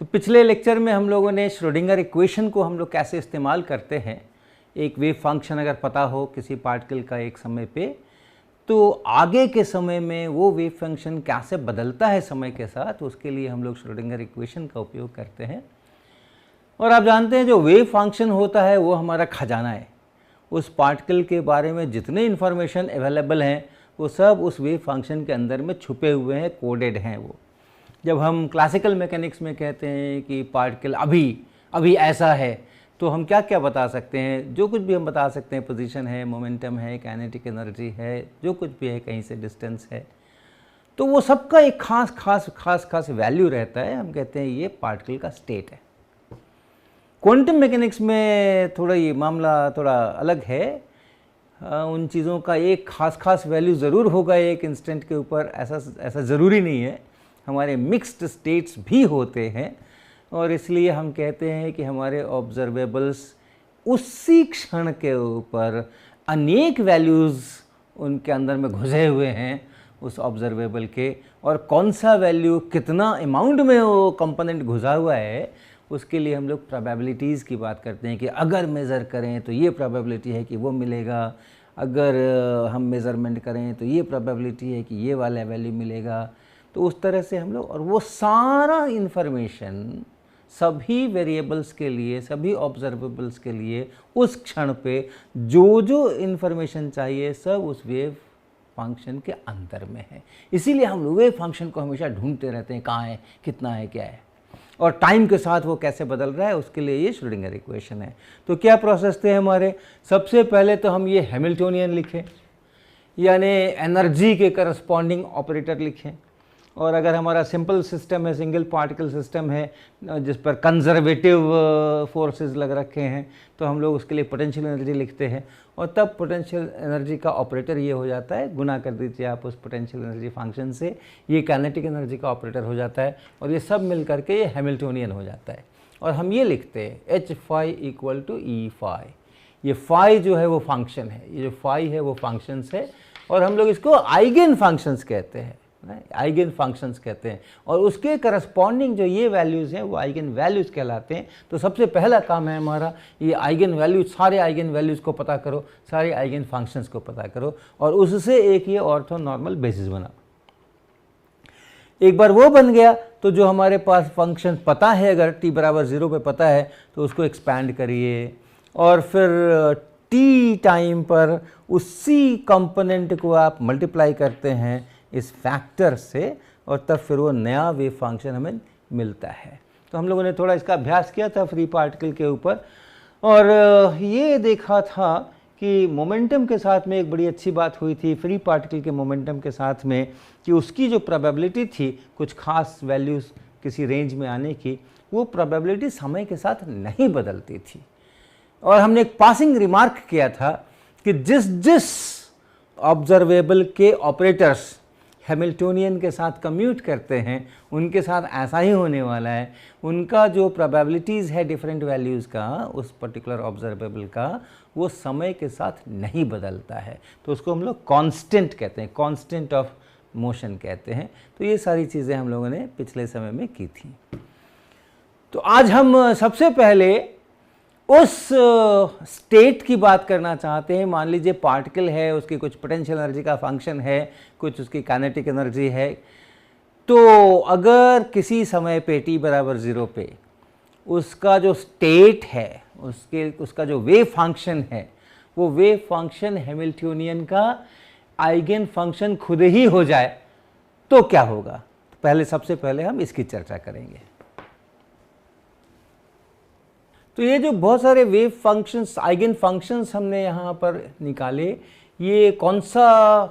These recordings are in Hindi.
तो पिछले लेक्चर में हम लोगों ने श्रोडिंगर इक्वेशन को हम लोग कैसे इस्तेमाल करते हैं, एक वेव फंक्शन अगर पता हो किसी पार्टिकल का एक समय पे, तो आगे के समय में वो वेव फंक्शन कैसे बदलता है समय के साथ, उसके लिए हम लोग श्रोडिंगर इक्वेशन का उपयोग करते हैं। और आप जानते हैं जो वेव फंक्शन होता है वो हमारा खजाना है। उस पार्टिकल के बारे में जितने इन्फॉर्मेशन अवेलेबल हैं वो सब उस वेव फंक्शन के अंदर में छुपे हुए हैं, कोडेड हैं। वो जब हम क्लासिकल मैकेनिक्स में कहते हैं कि पार्टिकल अभी ऐसा है, तो हम क्या क्या बता सकते हैं? जो कुछ भी हम बता सकते हैं, पोजीशन है, मोमेंटम है, काइनेटिक एनर्जी है, जो कुछ भी है, कहीं से डिस्टेंस है, तो वो सबका एक खास वैल्यू रहता है। हम कहते हैं ये पार्टिकल का स्टेट है। क्वांटम मैकेनिक्स में थोड़ा ये मामला थोड़ा अलग है। उन चीज़ों का एक खास वैल्यू ज़रूर होगा एक इंस्टेंट के ऊपर, ऐसा ज़रूरी नहीं है। हमारे मिक्स्ड स्टेट्स भी होते हैं और इसलिए हम कहते हैं कि हमारे ऑब्जर्वेबल्स उसी क्षण के ऊपर अनेक वैल्यूज़ उनके अंदर में घुसे हुए हैं उस ऑब्जर्वेबल के, और कौन सा वैल्यू कितना अमाउंट में वो कंपोनेंट घुसा हुआ है उसके लिए हम लोग प्रोबेबिलिटीज़ की बात करते हैं कि अगर मेज़र करें तो ये प्रोबेबिलिटी है कि वो मिलेगा, अगर हम मेज़रमेंट करें तो ये प्रोबेबिलिटी है कि ये वाला वैल्यू मिलेगा। तो उस तरह से हम लोग, और वो सारा इन्फॉर्मेशन सभी वेरिएबल्स के लिए, सभी ऑब्जर्वेबल्स के लिए उस क्षण पे जो इन्फॉर्मेशन चाहिए सब उस वेव फंक्शन के अंदर में है। इसीलिए हम लोग वेव फंक्शन को हमेशा ढूंढते रहते हैं, कहाँ है, कितना है, क्या है, और टाइम के साथ वो कैसे बदल रहा है, उसके लिए ये श्रोडिंगर इक्वेशन है। तो क्या प्रोसेस थे हमारे? सबसे पहले तो हम ये हैमिल्टोनियन लिखें, यानी एनर्जी के करस्पॉन्डिंग ऑपरेटर लिखें। और अगर हमारा सिंपल सिस्टम है, सिंगल पार्टिकल सिस्टम है जिस पर कंजर्वेटिव फोर्सेस लग रखे हैं, तो हम लोग उसके लिए पोटेंशियल एनर्जी लिखते हैं, और तब पोटेंशियल एनर्जी का ऑपरेटर ये हो जाता है, गुना कर दीजिए आप उस पोटेंशियल एनर्जी फंक्शन से, ये काइनेटिक एनर्जी का ऑपरेटर हो जाता है, और ये सब मिल करके ये हैमिल्टोनियन हो जाता है। और हम ये लिखते हैं H phi equal to E phi। ये phi जो है वो फंक्शन है, ये जो phi है वो फंक्शंस है, और हम लोग इसको आइगन फंक्शंस कहते हैं, आइगन फंक्शंस कहते हैं, और उसके करस्पॉन्डिंग जो ये वैल्यूज़ हैं वो आइगन वैल्यूज़ कहलाते हैं। तो सबसे पहला काम है हमारा ये आइगन वैल्यूज, सारे आइगन वैल्यूज़ को पता करो, सारे आइगन फंक्शंस को पता करो, और उससे एक ये ऑर्थोनॉर्मल बेसिस बना। एक बार वो बन गया तो जो हमारे पास फंक्शन पता है, अगर t बराबर 0 पे पता है तो उसको एक्सपैंड करिए, और फिर t टाइम पर उसी कंपोनेंट को आप मल्टीप्लाई करते हैं इस फैक्टर से, और तब फिर वो नया वेव फंक्शन हमें मिलता है। तो हम लोगों ने थोड़ा इसका अभ्यास किया था फ्री पार्टिकल के ऊपर, और ये देखा था कि मोमेंटम के साथ में एक बड़ी अच्छी बात हुई थी फ्री पार्टिकल के मोमेंटम के साथ में, कि उसकी जो प्रोबेबिलिटी थी कुछ खास वैल्यूज़ किसी रेंज में आने की, वो प्रोबेबिलिटी समय के साथ नहीं बदलती थी। और हमने एक पासिंग रिमार्क किया था कि जिस ऑब्जर्वेबल के ऑपरेटर्स हैमिल्टोनियन के साथ कम्यूट करते हैं उनके साथ ऐसा ही होने वाला है। उनका जो प्रोबेबिलिटीज़ है डिफरेंट वैल्यूज़ का उस पर्टिकुलर ऑब्जर्वेबल का, वो समय के साथ नहीं बदलता है, तो उसको हम लोग कांस्टेंट कहते हैं, कांस्टेंट ऑफ मोशन कहते हैं। तो ये सारी चीज़ें हम लोगों ने पिछले समय में की थी। तो आज हम सबसे पहले उस स्टेट की बात करना चाहते हैं। मान लीजिए पार्टिकल है, उसकी कुछ पोटेंशियल एनर्जी का फंक्शन है, कुछ उसकी काइनेटिक एनर्जी है। तो अगर किसी समय पे t बराबर 0 पे उसका जो स्टेट है, उसका जो वेव फंक्शन है, वो वेव फंक्शन हैमिल्टोनियन का आइगन फंक्शन खुद ही हो जाए तो क्या होगा? सबसे पहले हम इसकी चर्चा करेंगे। तो ये जो बहुत सारे वेव फंक्शंस, आइगन फंक्शंस हमने यहाँ पर निकाले, ये कौन सा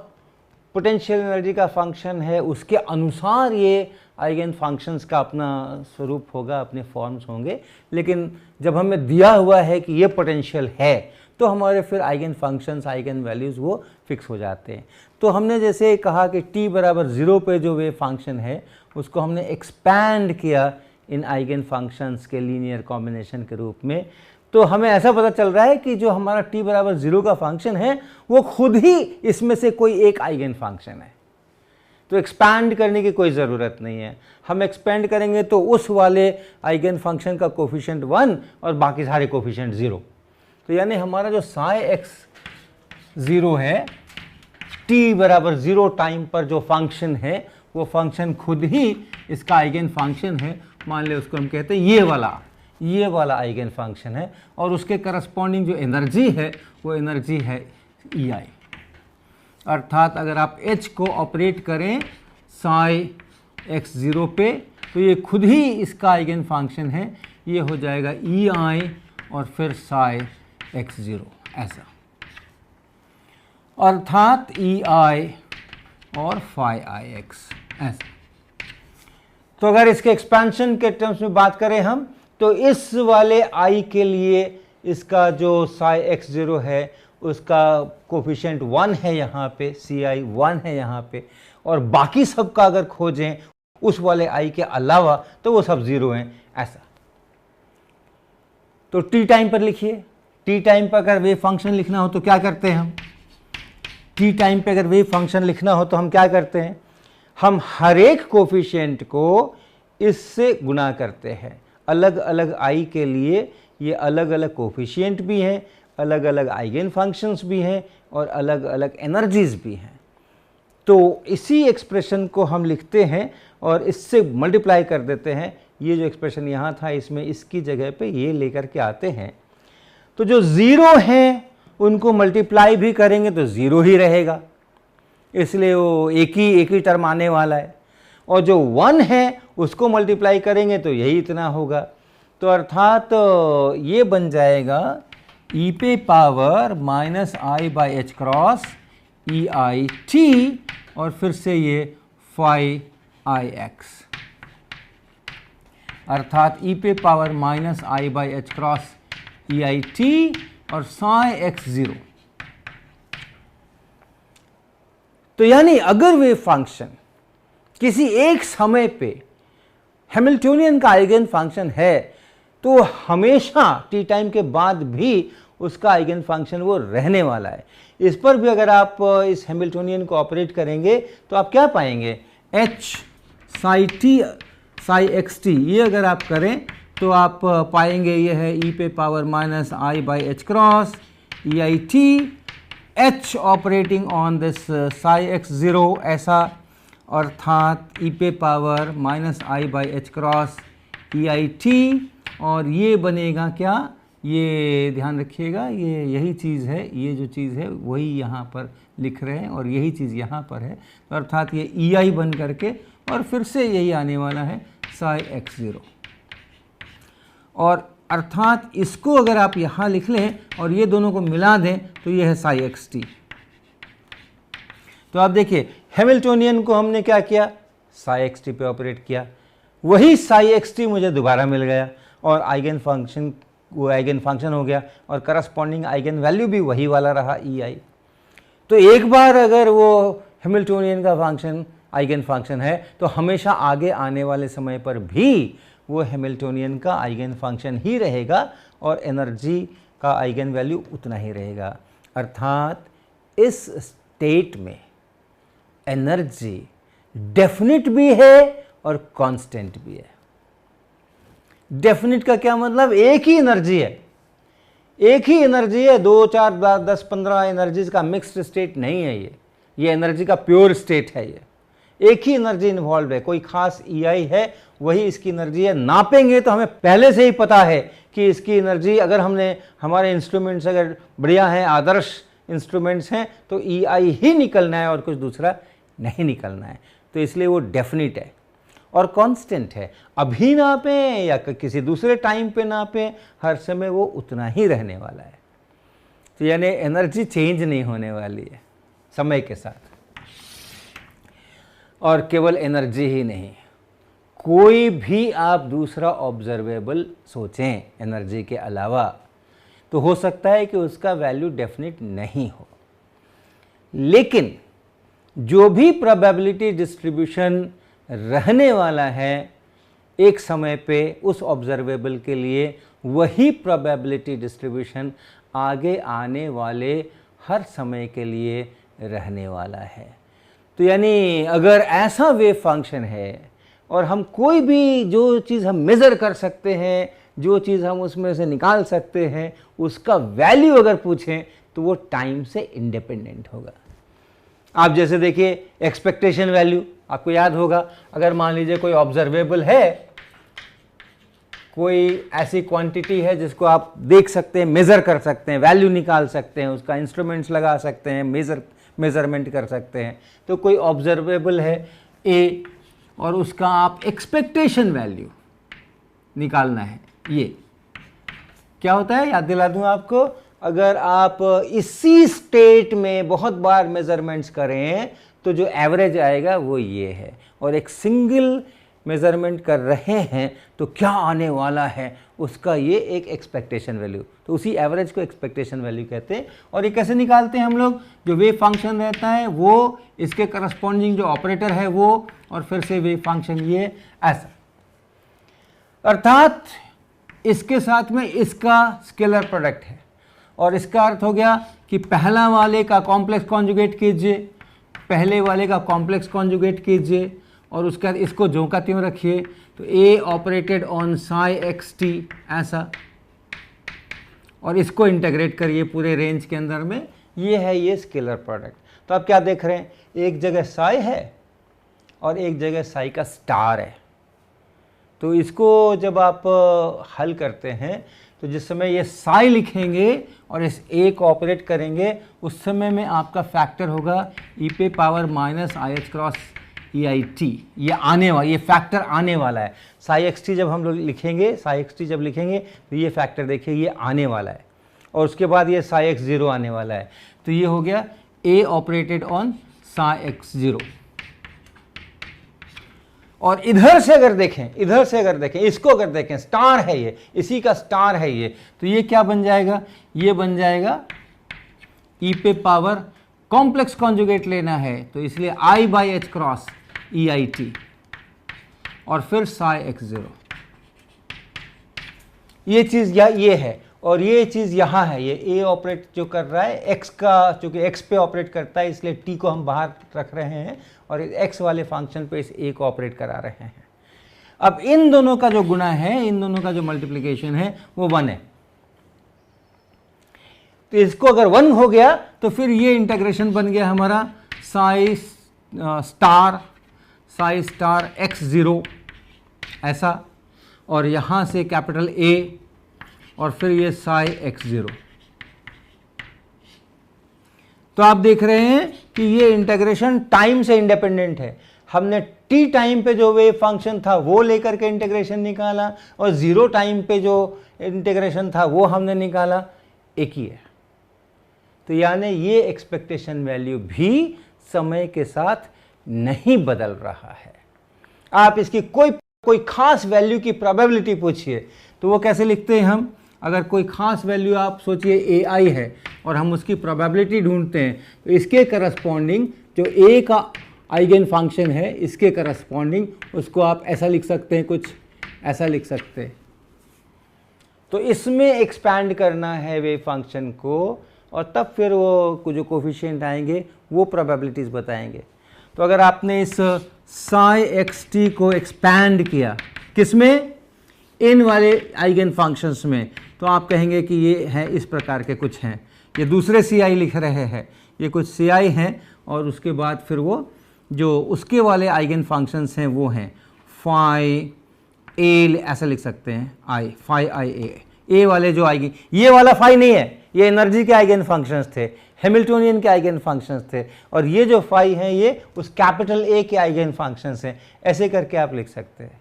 पोटेंशियल एनर्जी का फंक्शन है, उसके अनुसार ये आइगन फंक्शंस का अपना स्वरूप होगा, अपने फॉर्म्स होंगे। लेकिन जब हमें दिया हुआ है कि ये पोटेंशियल है, तो हमारे फिर आइगन फंक्शंस, आइगन वैल्यूज़ वो फिक्स हो जाते हैं। तो हमने जैसे कहा कि t बराबर 0 पे जो वेव फंक्शन है उसको हमने एक्सपैंड किया इन आइगन फंक्शंस के लीनियर कॉम्बिनेशन के रूप में। तो हमें ऐसा पता चल रहा है कि जो हमारा t बराबर 0 का फंक्शन है वो खुद ही इसमें से कोई एक आइगन फंक्शन है। तो एक्सपैंड करने की कोई ज़रूरत नहीं है। हम एक्सपेंड करेंगे तो उस वाले आइगन फंक्शन का कोफिशिएंट 1 और बाकी सारे कोफिशिएंट 0। तो यानी हमारा जो साई एक्स 0 है, t बराबर 0 टाइम पर जो फंक्शन है वो फंक्शन खुद ही इसका आइगन फंक्शन है। मान ले उसको हम कहते हैं ये वाला आइगन फंक्शन है, और उसके करस्पॉन्डिंग जो एनर्जी है वो एनर्जी है EI। अर्थात अगर आप h को ऑपरेट करें साई एक्स 0 पे तो ये खुद ही इसका आइगन फंक्शन है, ये हो जाएगा EI और फिर साई एक्स 0 ऐसा, अर्थात EI और फाई IX ऐसा। तो अगर इसके एक्सपेंशन के टर्म्स में बात करें हम, तो इस वाले I के लिए इसका जो साई एक्स 0 है उसका कोफिशिएंट 1 है यहाँ पे, CI 1 है यहाँ पे, और बाकी सब का अगर खोजें उस वाले I के अलावा तो वो सब 0 हैं ऐसा। तो t टाइम पर लिखिए, t टाइम पर अगर वेव फंक्शन लिखना हो तो क्या करते हैं हम, t टाइम पे अगर वेव फंक्शन लिखना हो तो हम क्या करते हैं, हम हर एक कोफिशिएंट को इससे गुना करते हैं। अलग अलग I के लिए ये अलग अलग कोफिशिएंट भी हैं, अलग अलग आइगन फंक्शंस भी हैं और अलग अलग एनर्जीज भी हैं। तो इसी एक्सप्रेशन को हम लिखते हैं और इससे मल्टीप्लाई कर देते हैं। ये जो एक्सप्रेशन यहाँ था इसमें इसकी जगह पे ये लेकर के आते हैं, तो जो 0 हैं उनको मल्टीप्लाई भी करेंगे तो 0 ही रहेगा, इसलिए वो एक ही टर्म आने वाला है, और जो 1 है उसको मल्टीप्लाई करेंगे तो यही इतना होगा। तो अर्थात ये बन जाएगा e पे power minus I by h cross EIT और फिर से ये फाई IX, अर्थात e पे power minus I by h cross EIT और साई एक्स 0। तो यानी अगर वे फंक्शन किसी एक समय पे हैमिल्टोनियन का आइगन फंक्शन है तो हमेशा t टाइम के बाद भी उसका आइगन फंक्शन वो रहने वाला है। इस पर भी अगर आप इस हैमिल्टोनियन को ऑपरेट करेंगे तो आप क्या पाएंगे, h साई एक्स टी, ये अगर आप करें तो आप पाएंगे ये है e पे power minus I by h cross EIT, h operating on this Sai x 0 ऐसा, अर्थात e पे power minus I by h cross EIT, और ये बनेगा क्या, ये ध्यान रखिएगा, ये यही चीज़ है, ये जो चीज़ है वही यहाँ पर लिख रहे हैं और यही चीज़ यहाँ पर है। तो अर्थात ये EI बन करके और फिर से यही आने वाला है साई एक्स 0, और अर्थात इसको अगर आप यहाँ लिख लें और ये दोनों को मिला दें तो ये है साई एक्स टी। तो आप देखिए हैमिल्टोनियन को हमने क्या किया, साई एक्स टी पे ऑपरेट किया, वही साई एक्स टी मुझे दोबारा मिल गया और आइगन फंक्शन वो आइगन फंक्शन हो गया और करस्पॉन्डिंग आइगन वैल्यू भी वही वाला रहा EI। तो एक बार अगर वो हैमिल्टोनियन का फंक्शन आइगन फंक्शन है तो हमेशा आगे आने वाले समय पर भी वो हैमिल्टोनियन का आइगन फंक्शन ही रहेगा और एनर्जी का आइगन वैल्यू उतना ही रहेगा। अर्थात इस स्टेट में एनर्जी डेफिनिट भी है और कांस्टेंट भी है। डेफिनिट का क्या मतलब, एक ही एनर्जी है, एक ही एनर्जी है, 2 4 10 15 एनर्जीज का मिक्स्ड स्टेट नहीं है ये एनर्जी का प्योर स्टेट है, ये एक ही एनर्जी इन्वॉल्व है, कोई खास EI है वही इसकी एनर्जी है। नापेंगे तो हमें पहले से ही पता है कि इसकी एनर्जी, अगर हमने हमारे इंस्ट्रूमेंट्स अगर बढ़िया हैं, आदर्श इंस्ट्रूमेंट्स हैं, तो EI ही निकलना है और कुछ दूसरा नहीं निकलना है। तो इसलिए वो डेफिनिट है और कांस्टेंट है, अभी नापें या किसी दूसरे टाइम पे नापें, हर समय वो उतना ही रहने वाला है। तो यानी एनर्जी चेंज नहीं होने वाली है समय के साथ। और केवल एनर्जी ही नहीं, कोई भी आप दूसरा ऑब्जर्वेबल सोचें एनर्जी के अलावा तो हो सकता है कि उसका वैल्यू डेफिनिट नहीं हो, लेकिन जो भी प्रोबेबिलिटी डिस्ट्रीब्यूशन रहने वाला है एक समय पे उस ऑब्जर्वेबल के लिए, वही प्रोबेबिलिटी डिस्ट्रीब्यूशन आगे आने वाले हर समय के लिए रहने वाला है। तो यानी अगर ऐसा वेव फंक्शन है और हम कोई भी जो चीज़ हम मेज़र कर सकते हैं, जो चीज़ हम उसमें से निकाल सकते हैं, उसका वैल्यू अगर पूछें तो वो टाइम से इंडिपेंडेंट होगा। आप जैसे देखिए एक्सपेक्टेशन वैल्यू, आपको याद होगा, अगर मान लीजिए कोई ऑब्जर्वेबल है, कोई ऐसी क्वांटिटी है जिसको आप देख सकते हैं, मेज़र कर सकते हैं, वैल्यू निकाल सकते हैं, उसका इंस्ट्रूमेंट्स लगा सकते हैं, मेज़रमेंट कर सकते हैं, तो कोई ऑब्जर्वेबल है ए और उसका आप एक्सपेक्टेशन वैल्यू निकालना है। ये क्या होता है, याद दिला दूं आपको, अगर आप इसी स्टेट में बहुत बार मेजरमेंट्स करें तो जो एवरेज आएगा वो ये है, और एक सिंगल मेजरमेंट कर रहे हैं तो क्या आने वाला है उसका ये एक एक्सपेक्टेशन वैल्यू, तो उसी एवरेज को एक्सपेक्टेशन वैल्यू कहते हैं। और ये कैसे निकालते हैं हम लोग, जो वेव फंक्शन रहता है वो, इसके करस्पॉन्डिंग जो ऑपरेटर है वो, और फिर से वेव फंक्शन ये ऐसा, अर्थात इसके साथ में इसका स्केलर प्रोडक्ट है, और इसका अर्थ हो गया कि पहला वाले का कॉम्प्लेक्स कॉन्जुगेट कीजिए, पहले वाले का कॉम्प्लेक्स कॉन्जुगेट कीजिए, और उसके बाद इसको ज्यों का त्यों रखिए, तो A operated on psi x t ऐसा, और इसको इंटीग्रेट करिए पूरे रेंज के अंदर में, ये है ये स्केलर प्रोडक्ट। तो आप क्या देख रहे हैं, एक जगह साई है और एक जगह साई का स्टार है। तो इसको जब आप हल करते हैं तो जिस समय ये साई लिखेंगे और इस ए को ऑपरेट करेंगे, उस समय में आपका फैक्टर होगा ई पे power minus I H cross e i T, ये आने वाला, ये फैक्टर आने वाला है। साई एक्स टी जब हम लोग लिखेंगे, साई एक्स टी जब लिखेंगे तो ये फैक्टर देखिए ये आने वाला है, और उसके बाद ये साई एक्स जीरो आने वाला है। तो ये हो गया A operated on psi x zero. और इधर से अगर देखें, इधर से अगर देखें, इसको अगर देखें, स्टार है ये, इसी का स्टार है ये, तो ये क्या बन जाएगा, ये बन जाएगा ई पे पावर कॉम्प्लेक्स कॉन्जुगेट लेना है तो इसलिए i by h cross e i t, और फिर साई एक्स जीरो। ये चीज़ या ये है, और ये चीज़ यहाँ है, ये ए ऑपरेट जो कर रहा है एक्स का, चूँकि एक्स पे ऑपरेट करता है इसलिए टी को हम बाहर रख रहे हैं, और एक्स वाले फंक्शन पे इस ए को ऑपरेट करा रहे हैं। अब इन दोनों का जो गुणा है, इन दोनों का जो मल्टीप्लिकेशन है वो 1 है। तो इसको अगर 1 हो गया तो फिर ये इंटीग्रेशन बन गया हमारा साई स्टार एक्स जीरो ऐसा, और यहाँ से कैपिटल ए, और फिर ये साई एक्स जीरो। तो आप देख रहे हैं कि ये इंटीग्रेशन टाइम से इंडिपेंडेंट है। हमने टी टाइम पे जो वेव फंक्शन था वो लेकर के इंटीग्रेशन निकाला, और जीरो टाइम पे जो इंटीग्रेशन था वो हमने निकाला, एक ही है। तो यानी ये एक्सपेक्टेशन वैल्यू भी समय के साथ नहीं बदल रहा है। आप इसकी कोई खास वैल्यू की प्रोबेबिलिटी पूछिए तो वो कैसे लिखते हैं हम, अगर कोई ख़ास वैल्यू आप सोचिए ए आई है और हम उसकी प्रोबेबिलिटी ढूंढते हैं तो इसके करस्पॉन्डिंग जो ए का आइगन फंक्शन है, इसके करस्पॉन्डिंग उसको आप ऐसा लिख सकते हैं, कुछ ऐसा लिख सकते हैं। तो इसमें एक्सपैंड करना है वेव फंक्शन को, और तब फिर वो जो कोफिशिएंट आएंगे वो प्रोबेबिलिटीज़ बताएंगे। तो अगर आपने इस साई एक्स टी को एक्सपैंड किया किसमें, इन वाले आइगन फंक्शंस में, तो आप कहेंगे कि ये हैं इस प्रकार के कुछ हैं, ये दूसरे सी आई लिख रहे हैं, ये कुछ सी आई हैं, और उसके बाद फिर वो जो उसके वाले आइगन फंक्शंस हैं वो हैं फाई ए, ऐसा लिख सकते हैं आई, फाई आई ए वाले जो आइगन, ये वाला फाई नहीं है, ये एनर्जी के आइगन फंक्शंस थे, हैमिल्टोनियन के आइगन फंक्शंस थे, और ये जो फाई हैं ये उस कैपिटल ए के आइगन फंक्शंस हैं, ऐसे करके आप लिख सकते हैं।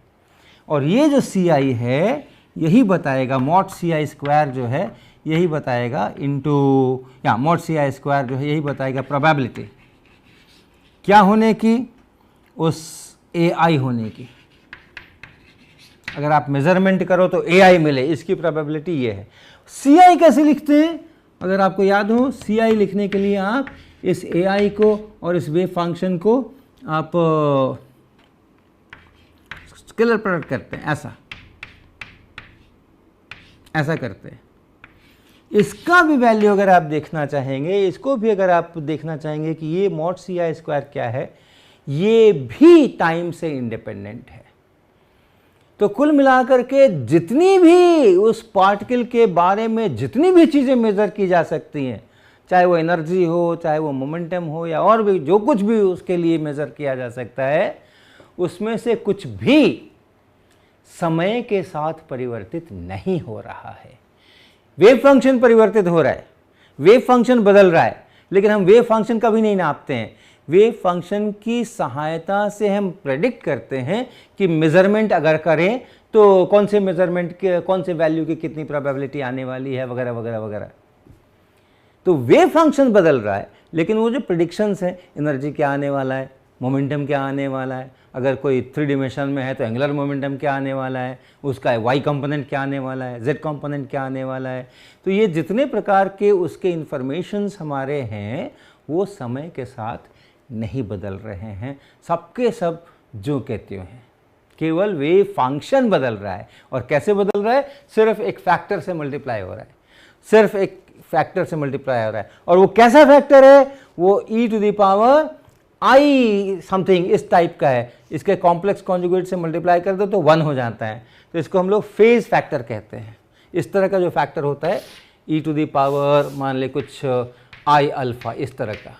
और ये जो सी आई है यही बताएगा, मॉड सी आई स्क्वायर जो है यही बताएगा इनटू, या मॉड सी आई स्क्वायर जो है यही बताएगा प्रोबेबिलिटी क्या होने की, उस ए आई होने की। अगर आप मेजरमेंट करो तो ए आई मिले, इसकी प्रोबेबिलिटी ये है। सी आई कैसे लिखते हैं, अगर आपको याद हो, सी आई लिखने के लिए आप इस ए आई को और इस वेव फंक्शन को आप स्केलर प्रोडक्ट करते हैं, ऐसा करते हैं। इसका भी वैल्यू अगर आप देखना चाहेंगे, इसको भी अगर आप देखना चाहेंगे कि ये मॉड सी आई स्क्वायर क्या है, ये भी टाइम से इंडिपेंडेंट है। तो कुल मिलाकर के जितनी भी उस पार्टिकल के बारे में जितनी भी चीज़ें मेज़र की जा सकती हैं, चाहे वो एनर्जी हो, चाहे वो मोमेंटम हो, या और भी जो कुछ भी उसके लिए मेज़र किया जा सकता है, उसमें से कुछ भी समय के साथ परिवर्तित नहीं हो रहा है। वेव फंक्शन परिवर्तित हो रहा है, वेव फंक्शन बदल रहा है, लेकिन हम वेव फंक्शन कभी नहीं नापते हैं। वेव फंक्शन की सहायता से हम प्रेडिक्ट करते हैं कि मेजरमेंट अगर करें तो कौन से मेजरमेंट के कौन से वैल्यू की कितनी प्रोबेबिलिटी आने वाली है, वगैरह वगैरह वगैरह। तो वेव फंक्शन बदल रहा है, लेकिन वो जो प्रेडिक्शंस हैं, एनर्जी क्या आने वाला है, मोमेंटम क्या आने वाला है, अगर कोई 3 डिमेंशन में है तो एंगुलर मोमेंटम क्या आने वाला है, उसका वाई कंपोनेंट क्या आने वाला है, जेड कंपोनेंट क्या आने वाला है, तो ये जितने प्रकार के उसके इंफॉर्मेशंस हमारे हैं वो समय के साथ नहीं बदल रहे हैं, सबके सब जो कहते हैं, केवल वेव फंक्शन बदल रहा है। और कैसे बदल रहा है? सिर्फ एक फैक्टर से मल्टीप्लाई हो रहा है, सिर्फ एक फैक्टर से मल्टीप्लाई हो रहा है। और वो कैसा फैक्टर है? वो e⁻⁻ i समथिंग इस टाइप का है। इसके कॉम्प्लेक्स कॉन्जुगेट से मल्टीप्लाई कर दो तो 1 हो जाता है, तो इसको हम लोग फेज फैक्टर कहते हैं। इस तरह का जो फैक्टर होता है e⁻, मान ले कुछ i अल्फा, इस तरह का,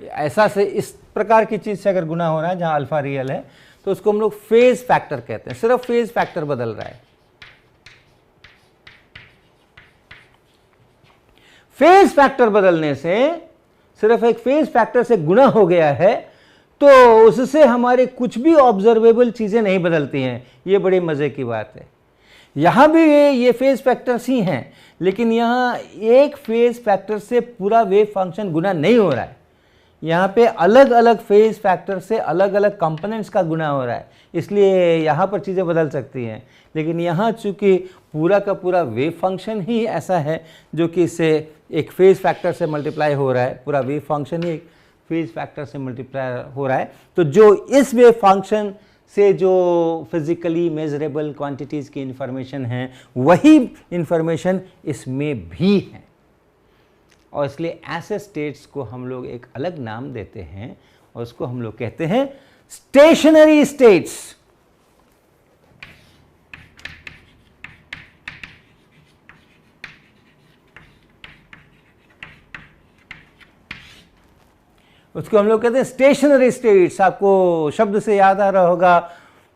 ऐसा से इस प्रकार की चीज़ से अगर गुना हो रहा है जहाँ अल्फा रियल है, तो उसको हम लोग फेज फैक्टर कहते हैं। सिर्फ फेज फैक्टर बदल रहा है। फेज फैक्टर बदलने से, सिर्फ एक फेज फैक्टर से गुना हो गया है, तो उससे हमारे कुछ भी ऑब्जर्वेबल चीज़ें नहीं बदलती हैं। ये बड़े मज़े की बात है। यहाँ भी ये फेज फैक्टर्स ही हैं, लेकिन यहाँ एक फेज फैक्टर से पूरा वेव फंक्शन गुना नहीं हो रहा है। यहाँ पे अलग अलग फेज फैक्टर से अलग अलग कंपोनेंट्स का गुना हो रहा है, इसलिए यहाँ पर चीज़ें बदल सकती हैं। लेकिन यहाँ चूँकि पूरा का पूरा वेव फंक्शन ही ऐसा है जो कि इससे एक फेज फैक्टर से मल्टीप्लाई हो रहा है, पूरा वेव फंक्शन ही एक फेज फैक्टर से मल्टीप्लाई हो रहा है, तो जो इस वेव फंक्शन से जो फिजिकली मेजरेबल क्वांटिटीज़ की इंफॉर्मेशन है, वही इंफॉर्मेशन इसमें भी है। और इसलिए ऐसे स्टेट्स को हम लोग एक अलग नाम देते हैं और उसको हम लोग कहते हैं स्टेशनरी स्टेट्स। उसको हम लोग कहते हैं स्टेशनरी स्टेट्स। आपको शब्द से याद आ रहा होगा,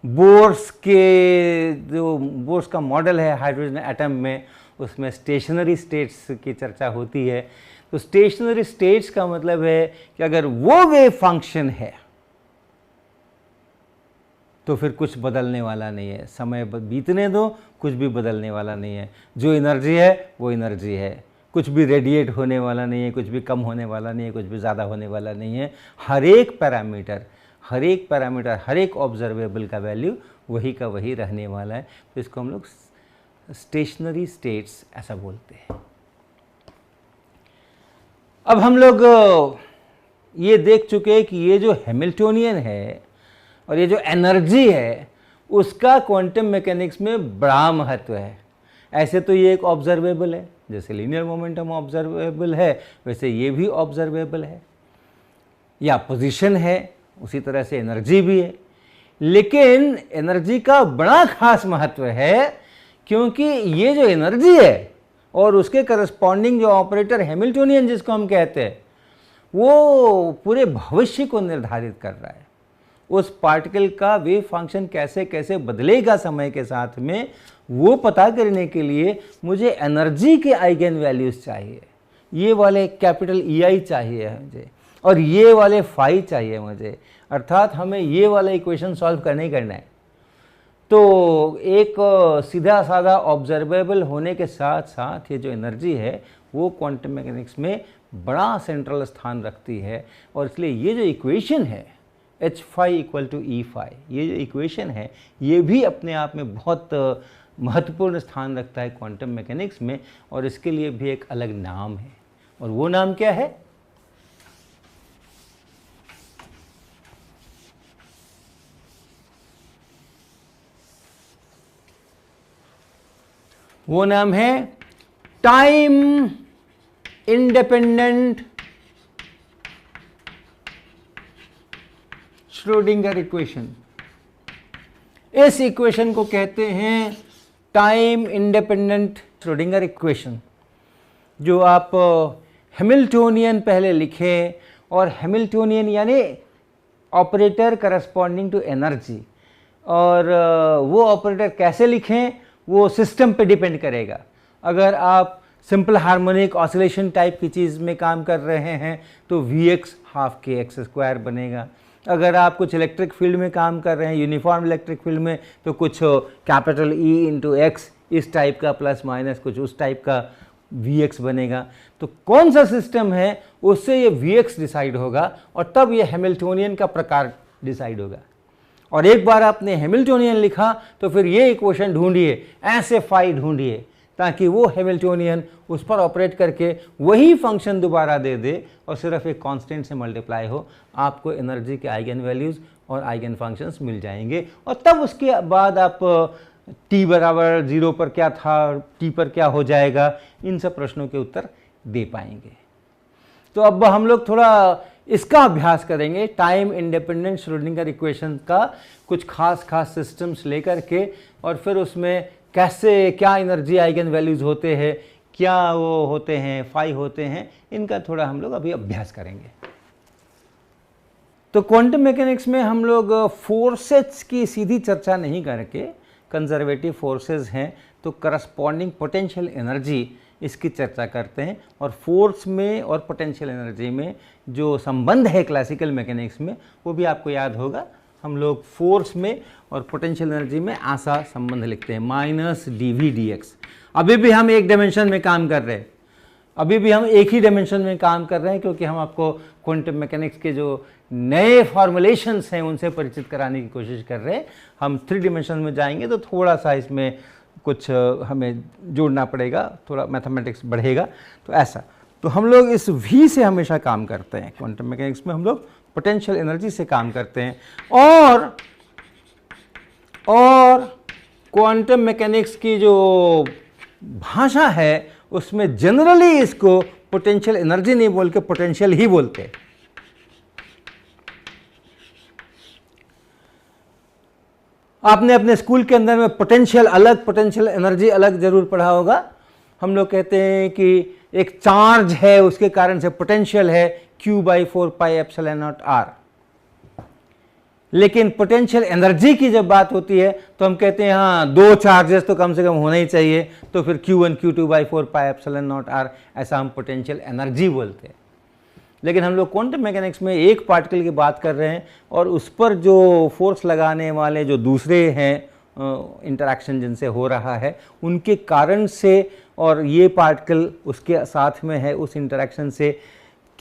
बोर्स के जो बोर्स का मॉडल है हाइड्रोजन एटम में, उसमें स्टेशनरी स्टेट्स की चर्चा होती है। तो स्टेशनरी स्टेट्स का मतलब है कि अगर वो वेव फंक्शन है तो फिर कुछ बदलने वाला नहीं है, समय बीतने दो, कुछ भी बदलने वाला नहीं है। जो एनर्जी है वो एनर्जी है, कुछ भी रेडिएट होने वाला नहीं है, कुछ भी कम होने वाला नहीं है, कुछ भी ज़्यादा होने वाला नहीं है। हर एक पैरामीटर, हर एक ऑब्जर्वेबल का वैल्यू वही का वही रहने वाला है। तो इसको हम लोग स्टेशनरी स्टेट्स ऐसा बोलते हैं। अब हम लोग ये देख चुके हैं कि ये जो हैमिल्टोनियन है और ये जो एनर्जी है, उसका क्वांटम मैकेनिक्स में बड़ा महत्व है। ऐसे तो ये एक ऑब्जर्वेबल है, जैसे लीनियर मोमेंटम ऑब्जर्वेबल है वैसे ये भी ऑब्जर्वेबल है, या पोजीशन है, उसी तरह से एनर्जी भी है। लेकिन एनर्जी का बड़ा खास महत्व है, क्योंकि ये जो एनर्जी है और उसके करस्पॉन्डिंग जो ऑपरेटर हैमिल्टोनियन जिसको हम कहते हैं, वो पूरे भविष्य को निर्धारित कर रहा है। उस पार्टिकल का वेव फंक्शन कैसे कैसे बदलेगा समय के साथ में, वो पता करने के लिए मुझे एनर्जी के आइगन वैल्यूज चाहिए। ये वाले कैपिटल EI चाहिए मुझे, और ये वाले फाई चाहिए मुझे। अर्थात हमें ये वाला इक्वेशन सॉल्व करना ही करना है। तो एक सीधा साधा ऑब्जर्वेबल होने के साथ साथ ये जो एनर्जी है वो क्वांटम मैकेनिक्स में बड़ा सेंट्रल स्थान रखती है। और इसलिए ये जो इक्वेशन है H phi = E phi, ये जो इक्वेशन है ये भी अपने आप में बहुत महत्वपूर्ण स्थान रखता है क्वांटम मैकेनिक्स में। और इसके लिए भी एक अलग नाम है, और वो नाम क्या है? वो नाम है टाइम इंडिपेंडेंट श्रोडिंगर इक्वेशन। इस इक्वेशन को कहते हैं टाइम इंडिपेंडेंट श्रोडिंगर इक्वेशन। जो आप हैमिल्टोनियन पहले लिखें, और हैमिल्टोनियन यानी ऑपरेटर करस्पॉन्डिंग टू एनर्जी, और वो ऑपरेटर कैसे लिखें वो सिस्टम पे डिपेंड करेगा। अगर आप सिंपल हार्मोनिक ऑसिलेशन टाइप की चीज़ में काम कर रहे हैं तो Vx हाफ के एक्स स्क्वायर बनेगा। अगर आप कुछ इलेक्ट्रिक फील्ड में काम कर रहे हैं, यूनिफॉर्म इलेक्ट्रिक फील्ड में, तो कुछ कैपिटल E इंटू एक्स इस टाइप का प्लस माइनस कुछ उस टाइप का Vx बनेगा। तो कौन सा सिस्टम है उससे ये Vx डिसाइड होगा, और तब ये हैमिल्टोनियन का प्रकार डिसाइड होगा। और एक बार आपने हैमिल्टोनियन लिखा तो फिर ये इक्वेशन ढूंढिए, ऐसे फाई ढूंढिए, ताकि वो हैमिल्टोनियन उस पर ऑपरेट करके वही फंक्शन दोबारा दे दे और सिर्फ एक कांस्टेंट से मल्टीप्लाई हो। आपको एनर्जी के आइगन वैल्यूज़ और आइगन फंक्शंस मिल जाएंगे, और तब उसके बाद आप t बराबर 0 पर क्या था, t पर क्या हो जाएगा, इन सब प्रश्नों के उत्तर दे पाएंगे। तो अब हम लोग थोड़ा इसका अभ्यास करेंगे, टाइम इंडिपेंडेंट श्रोडिंगर इक्वेशन का कुछ खास सिस्टम्स लेकर के, और फिर उसमें कैसे क्या एनर्जी आइगन वैल्यूज़ होते हैं, क्या वो होते हैं, फाई होते हैं, इनका थोड़ा हम लोग अभी अभ्यास करेंगे। तो क्वांटम मैकेनिक्स में हम लोग फोर्सेस की सीधी चर्चा नहीं करके, कंजर्वेटिव फोर्सेस हैं तो करस्पॉन्डिंग पोटेंशियल एनर्जी इसकी चर्चा करते हैं। और फोर्स में और पोटेंशियल एनर्जी में जो संबंध है क्लासिकल मैकेनिक्स में, वो भी आपको याद होगा। हम लोग फोर्स में और पोटेंशियल एनर्जी में ऐसा संबंध लिखते हैं, माइनस dv dx। अभी भी हम एक डायमेंशन में काम कर रहे हैं, अभी भी हम एक ही डायमेंशन में काम कर रहे हैं, क्योंकि हम आपको क्वांटम मैकेनिक्स के जो नए फॉर्मुलेशंस हैं उनसे परिचित कराने की कोशिश कर रहे हैं। हम 3 डायमेंशन में जाएंगे तो थोड़ा सा इसमें कुछ हमें जोड़ना पड़ेगा, थोड़ा मैथमेटिक्स बढ़ेगा। तो ऐसा, तो हम लोग इस v से हमेशा काम करते हैं। क्वांटम मैकेनिक्स में हम लोग पोटेंशियल एनर्जी से काम करते हैं, और क्वांटम मैकेनिक्स की जो भाषा है उसमें जनरली इसको पोटेंशियल एनर्जी नहीं बोल के पोटेंशियल ही बोलते हैं। आपने अपने स्कूल के अंदर में पोटेंशियल अलग, पोटेंशियल एनर्जी अलग जरूर पढ़ा होगा। हम लोग कहते हैं कि एक चार्ज है उसके कारण से पोटेंशियल है Q/4πε0r, लेकिन पोटेंशियल एनर्जी की जब बात होती है तो हम कहते हैं हाँ 2 चार्जेस तो कम से कम होना ही चाहिए, तो फिर Q1 Q2/4πε0r, ऐसा हम पोटेंशियल एनर्जी बोलते हैं। लेकिन हम लोग क्वांटम मैकेनिक्स में एक पार्टिकल की बात कर रहे हैं, और उस पर जो फोर्स लगाने वाले जो दूसरे हैं इंटरैक्शन जिनसे हो रहा है उनके कारण से, और ये पार्टिकल उसके साथ में है, उस इंटरैक्शन से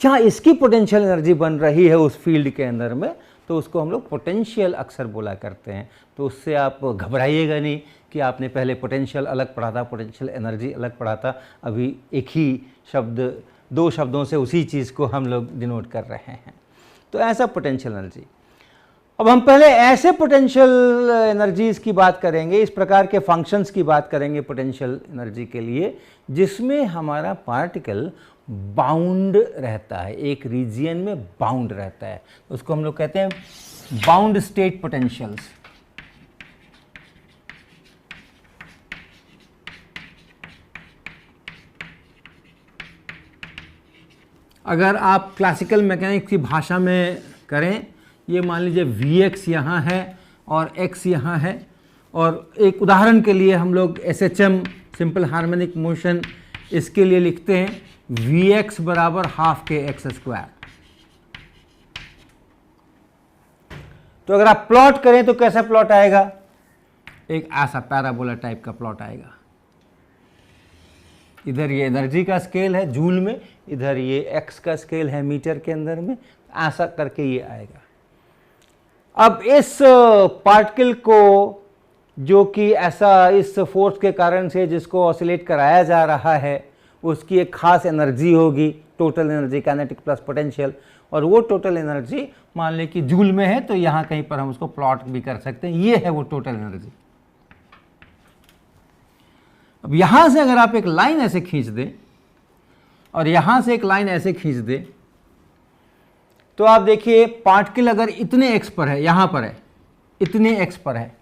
क्या इसकी पोटेंशियल एनर्जी बन रही है उस फील्ड के अंदर में, तो उसको हम लोग पोटेंशियल अक्सर बोला करते हैं। तो उससे आप घबराइएगा नहीं कि आपने पहले पोटेंशियल अलग पढ़ा था, पोटेंशियल एनर्जी अलग पढ़ा था। अभी एक ही शब्द, 2 शब्दों से उसी चीज़ को हम लोग डिनोट कर रहे हैं। तो ऐसा पोटेंशियल एनर्जी। अब हम पहले ऐसे पोटेंशियल एनर्जीज़ की बात करेंगे, इस प्रकार के फंक्शंस की बात करेंगे पोटेंशियल एनर्जी के लिए, जिसमें हमारा पार्टिकल बाउंड रहता है, एक रीजियन में बाउंड रहता है। उसको हम लोग कहते हैं बाउंड स्टेट पोटेंशियल्स। अगर आप क्लासिकल मैकेनिक्स की भाषा में करें, ये मान लीजिए Vx यहाँ है और x यहाँ है, और एक उदाहरण के लिए हम लोग SHM सिंपल हार्मोनिक मोशन इसके लिए लिखते हैं Vx बराबर हाफ के एक्स स्क्वायर। तो अगर आप प्लॉट करें तो कैसा प्लॉट आएगा, एक ऐसा पैराबोला टाइप का प्लॉट आएगा। इधर ये एनर्जी का स्केल है जूल में, इधर ये x का स्केल है मीटर के अंदर में, ऐसा करके ये आएगा। अब इस पार्टिकल को जो कि ऐसा इस फोर्स के कारण से जिसको ऑसिलेट कराया जा रहा है, उसकी एक खास एनर्जी होगी, total energy kinetic plus potential, और वो टोटल एनर्जी मान लें कि जूल में है, तो यहाँ कहीं पर हम उसको प्लॉट भी कर सकते हैं। ये है वो टोटल एनर्जी। अब यहाँ से अगर आप एक लाइन ऐसे खींच दें और यहाँ से एक लाइन ऐसे खींच दें, तो आप देखिए पार्टिकल अगर इतने एक्स पर है, यहाँ पर है, इतने एक्स पर है,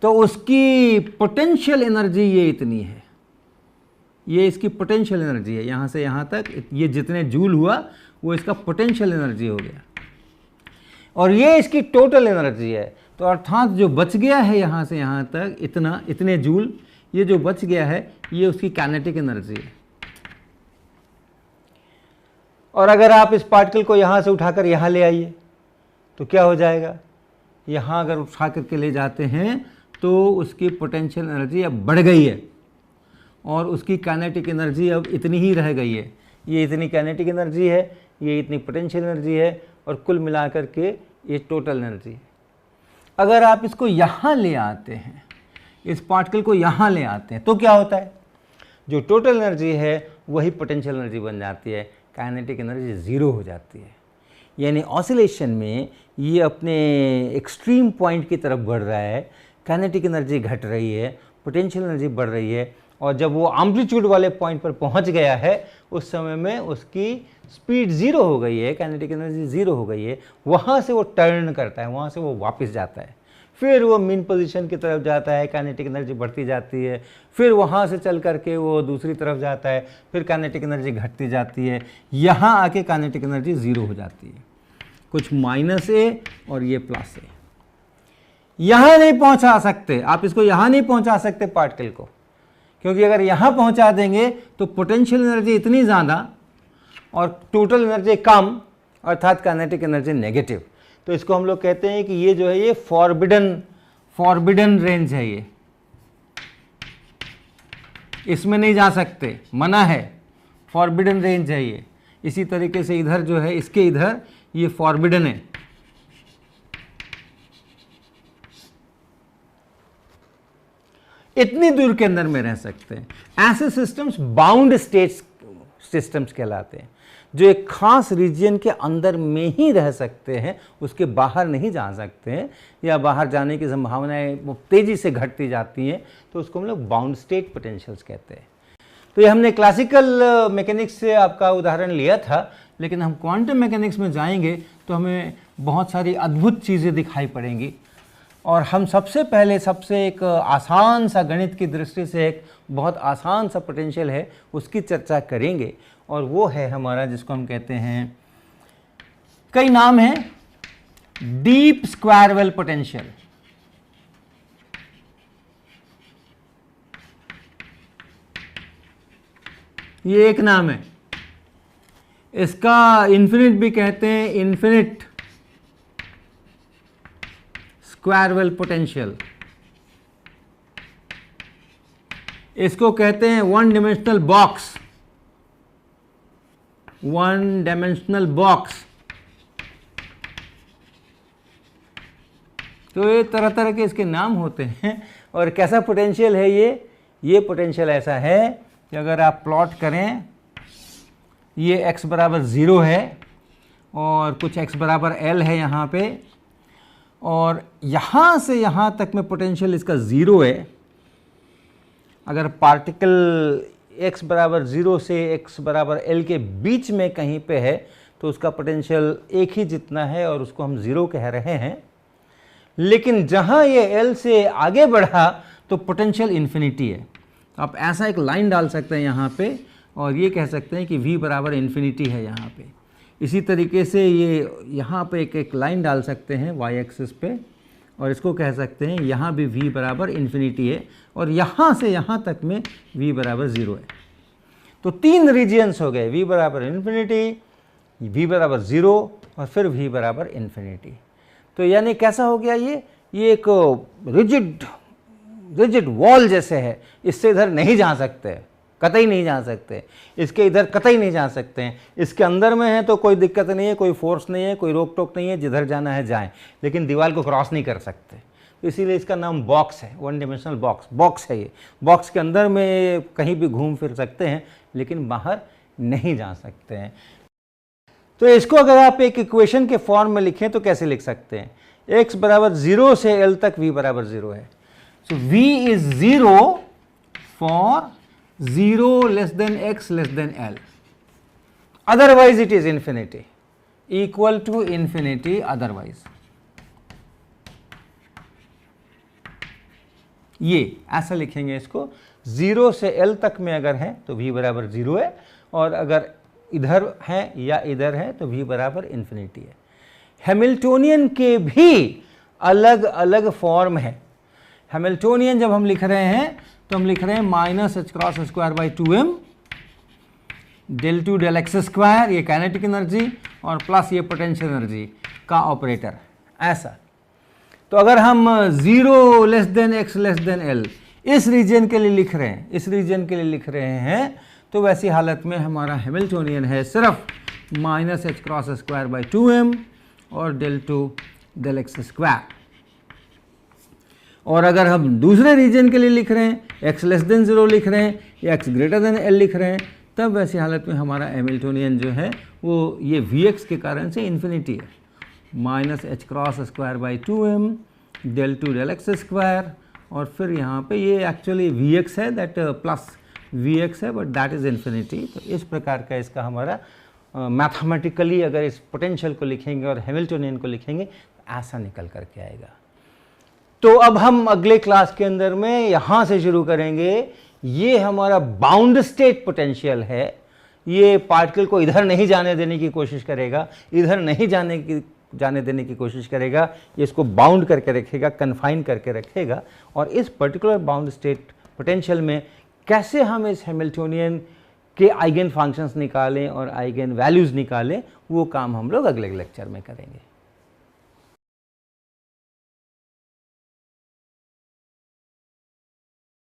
तो उसकी पोटेंशियल एनर्जी ये इतनी है, ये इसकी पोटेंशियल एनर्जी है, यहाँ से यहाँ तक ये जितने जूल हुआ वो इसका पोटेंशियल एनर्जी हो गया, और ये इसकी टोटल एनर्जी है। तो अर्थात जो बच गया है यहाँ से यहाँ तक इतना, इतने जूल, ये जो बच गया है ये उसकी काइनेटिक एनर्जी है। और अगर आप इस पार्टिकल को यहाँ से उठाकर यहाँ ले आइए तो क्या हो जाएगा, यहाँ अगर उठा करके ले जाते हैं तो उसकी पोटेंशियल एनर्जी अब बढ़ गई है और उसकी काइनेटिक एनर्जी अब इतनी ही रह गई है। ये इतनी काइनेटिक एनर्जी है, ये इतनी पोटेंशियल एनर्जी है, और कुल मिलाकर के ये टोटल एनर्जी है। अगर आप इसको यहाँ ले आते हैं, इस पार्टिकल को यहाँ ले आते हैं, तो क्या होता है, जो टोटल एनर्जी है वही पोटेंशियल एनर्जी बन जाती है, काइनेटिक एनर्जी ज़ीरो हो जाती है। यानी ऑसिलेशन में ये अपने एक्सट्रीम पॉइंट की तरफ बढ़ रहा है, काइनेटिक एनर्जी घट रही है, पोटेंशियल एनर्जी बढ़ रही है, और जब वो एम्पलीट्यूड वाले पॉइंट पर पहुंच गया है उस समय में उसकी स्पीड ज़ीरो हो गई है, काइनेटिक एनर्जी ज़ीरो हो गई है। वहाँ से वो टर्न करता है, वहाँ से वो वापस जाता है, फिर वो मीन पोजीशन की तरफ जाता है, काइनेटिक एनर्जी बढ़ती जाती है, फिर वहाँ से चल करके वो दूसरी तरफ जाता है, फिर काइनेटिक एनर्जी घटती जाती है, यहाँ आके काइनेटिक एनर्जी ज़ीरो हो जाती है। कुछ माइनस ए और ये प्लस ए। यहाँ नहीं पहुँचा सकते आप, इसको यहाँ नहीं पहुँचा सकते पार्टिकल को, क्योंकि अगर यहाँ पहुँचा देंगे तो पोटेंशियल एनर्जी इतनी ज़्यादा और टोटल एनर्जी कम, अर्थात काइनेटिक एनर्जी नेगेटिव। तो इसको हम लोग कहते हैं कि ये जो है ये फॉरबिडन रेंज है, ये इसमें नहीं जा सकते, मना है, फॉरबिडन रेंज है ये। इसी तरीके से इधर जो है, इसके इधर ये फॉरबिडन है। इतनी दूर के अंदर में रह सकते हैं। ऐसे सिस्टम्स बाउंड स्टेट्स सिस्टम्स कहलाते हैं, जो एक खास रीजन के अंदर में ही रह सकते हैं, उसके बाहर नहीं जा सकते हैं, या बाहर जाने की संभावनाएं तेज़ी से घटती जाती हैं, तो उसको हम लोग बाउंड स्टेट पोटेंशियल्स कहते हैं। तो ये हमने क्लासिकल मैकेनिक्स से आपका उदाहरण लिया था, लेकिन हम क्वांटम मैकेनिक्स में जाएंगे तो हमें बहुत सारी अद्भुत चीज़ें दिखाई पड़ेंगी। और हम सबसे पहले सबसे एक आसान सा गणित की दृष्टि से एक बहुत आसान सा पोटेंशियल है उसकी चर्चा करेंगे, और वो है हमारा, जिसको हम कहते हैं, कई नाम हैं, डीप स्क्वायर वेल पोटेंशियल। ये एक नाम है, इसका इन्फिनिट भी कहते हैं, इन्फिनिट स्क्वायर वेल पोटेंशियल। इसको कहते हैं one dimensional box, one dimensional box. तो ये तरह तरह के इसके नाम होते हैं। और कैसा पोटेंशियल है ये पोटेंशियल ऐसा है कि अगर आप प्लॉट करें, ये x बराबर 0 है और कुछ x बराबर l है यहाँ पे, और यहाँ से यहाँ तक में पोटेंशियल इसका 0 है। अगर पार्टिकल x बराबर 0 से x बराबर l के बीच में कहीं पे है तो उसका पोटेंशियल एक ही जितना है और उसको हम 0 कह रहे हैं। लेकिन जहाँ ये l से आगे बढ़ा तो पोटेंशियल इन्फिनिटी है। आप ऐसा एक लाइन डाल सकते हैं यहाँ पे और ये कह सकते हैं कि v बराबर इन्फिनिटी है यहाँ पे। इसी तरीके से ये यहाँ पे एक लाइन डाल सकते हैं y एक्सिस पे और इसको कह सकते हैं यहाँ भी v बराबर इन्फिनिटी है और यहाँ से यहाँ तक में v बराबर 0 है। तो तीन रीजियंस हो गए, v बराबर इन्फिनिटी, v बराबर 0 और फिर v बराबर इन्फिनिटी। तो यानी कैसा हो गया ये एक रिजिड वॉल जैसे है, इससे इधर नहीं जा सकते, कतई नहीं जा सकते, इसके इधर कतई नहीं जा सकते हैं। इसके अंदर में है तो कोई दिक्कत नहीं है, कोई फोर्स नहीं है, कोई रोक टोक नहीं है, जिधर जाना है जाएं, लेकिन दीवार को क्रॉस नहीं कर सकते। तो इसीलिए इसका नाम बॉक्स है, वन डिमेंशनल बॉक्स है। ये बॉक्स के अंदर में कहीं भी घूम फिर सकते हैं लेकिन बाहर नहीं जा सकते हैं। तो इसको अगर आप एक इक्वेशन के फॉर्म में लिखें तो कैसे लिख सकते हैं? x बराबर 0 से l तक v बराबर 0 है। So v is 0 for 0 less than x less than l, otherwise it is infinity. Equal to infinity otherwise. ये ऐसा लिखेंगे इसको, 0 से L तक में अगर है तो v बराबर 0 है, और अगर इधर है या इधर है तो v बराबर इन्फिनिटी है। हैमिल्टोनियन के भी अलग अलग फॉर्म है। हैमिल्टोनियन जब हम लिख रहे हैं तो हम लिख रहे हैं minus h cross square by 2m del to del x square, ये काइनेटिक एनर्जी, और प्लस ये पोटेंशियल एनर्जी का ऑपरेटर, ऐसा। तो अगर हम 0 less than x less than l इस रीजन के लिए लिख रहे हैं, इस रीजन के लिए लिख रहे हैं, तो वैसी हालत में हमारा हैमिल्टोनियन है सिर्फ minus h cross square by 2m और del to del x square. और अगर हम दूसरे रीजन के लिए लिख रहे हैं, x लेस देन 0 लिख रहे हैं या x ग्रेटर देन l लिख रहे हैं, तब वैसी हालत में हमारा हैमिल्टोनियन जो है वो ये Vx के कारण से इन्फिनिटी है, minus h cross square by 2m del to del x square, और फिर यहाँ पे ये एक्चुअली Vx है, दैट प्लस Vx है, बट दैट इज़ इन्फिनिटी। तो इस प्रकार का इसका हमारा मैथमेटिकली अगर इस पोटेंशियल को लिखेंगे और हैमिल्टोनियन को लिखेंगे तो ऐसा निकल करके आएगा। तो अब हम अगले क्लास के अंदर में यहाँ से शुरू करेंगे। ये हमारा बाउंड स्टेट पोटेंशियल है, ये पार्टिकल को इधर नहीं जाने देने की कोशिश करेगा, इधर नहीं जाने देने की कोशिश करेगा, ये इसको बाउंड करके रखेगा, कन्फाइन करके रखेगा। और इस पर्टिकुलर बाउंड स्टेट पोटेंशियल में कैसे हम इस हैमिल्टोनियन के आइगन फंक्शंस निकालें और आइगन वैल्यूज़ निकालें, वो काम हम लोग अगले लेक्चर में करेंगे।